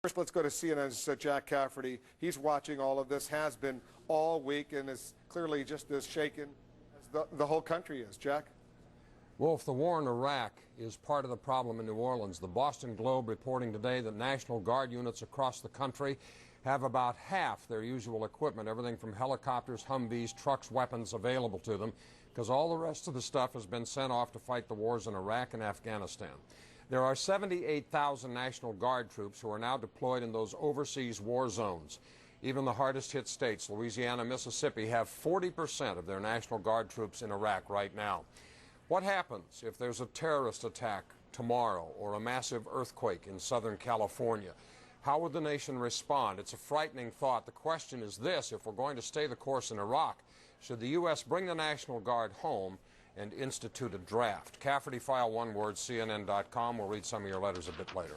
First, let's go to CNN's Jack Cafferty. He's watching all of this, has been all week, and is clearly just as shaken as the whole country is. Jack? Wolf, the war in Iraq is part of the problem in New Orleans. The Boston Globe reporting today that National Guard units across the country have about half their usual equipment, everything from helicopters, Humvees, trucks, weapons available to them, because all the rest of the stuff has been sent off to fight the wars in Iraq and Afghanistan. There are 78,000 National Guard troops who are now deployed in those overseas war zones. Even the hardest hit states, Louisiana, Mississippi, have 40% of their National Guard troops in Iraq right now. What happens if there's a terrorist attack tomorrow or a massive earthquake in Southern California? How would the nation respond? It's a frightening thought. The question is this: if we're going to stay the course in Iraq, should the U.S. bring the National Guard home and institute a draft? Cafferty, file one word, CNN.com. We'll read some of your letters a bit later.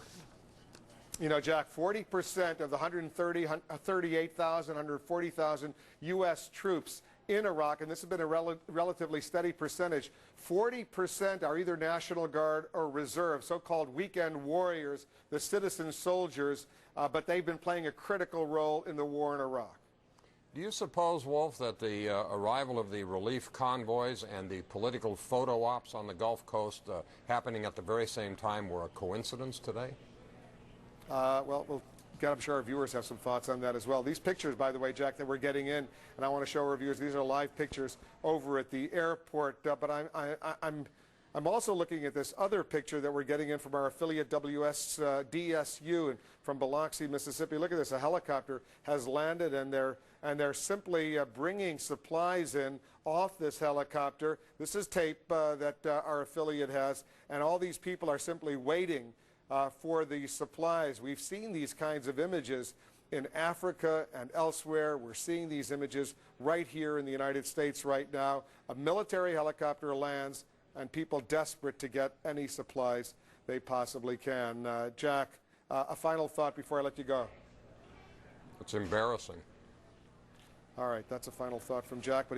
You know, Jack, 40% of the 138,000, 140,000 U.S. troops in Iraq, and this has been a relatively steady percentage, 40% are either National Guard or Reserve, so-called weekend warriors, the citizen soldiers, but they've been playing a critical role in the war in Iraq. Do you suppose, Wolf, that the arrival of the relief convoys and the political photo ops on the Gulf Coast happening at the very same time were a coincidence today? Well, I'm sure our viewers have some thoughts on that as well. These pictures, by the way, Jack, that we're getting in, and I want to show our viewers, these are live pictures over at the airport, but I'm also looking at this other picture that we're getting in from our affiliate DSU and from Biloxi, Mississippi. Look at this. A helicopter has landed, and they're simply bringing supplies in off this helicopter. This is tape that our affiliate has, and all these people are simply waiting for the supplies. We've seen these kinds of images in Africa and elsewhere. We're seeing these images right here in the United States right now. A military helicopter lands, and people desperate to get any supplies they possibly can. Jack, a final thought before I let you go. It's embarrassing. All right, that's a final thought from Jack. But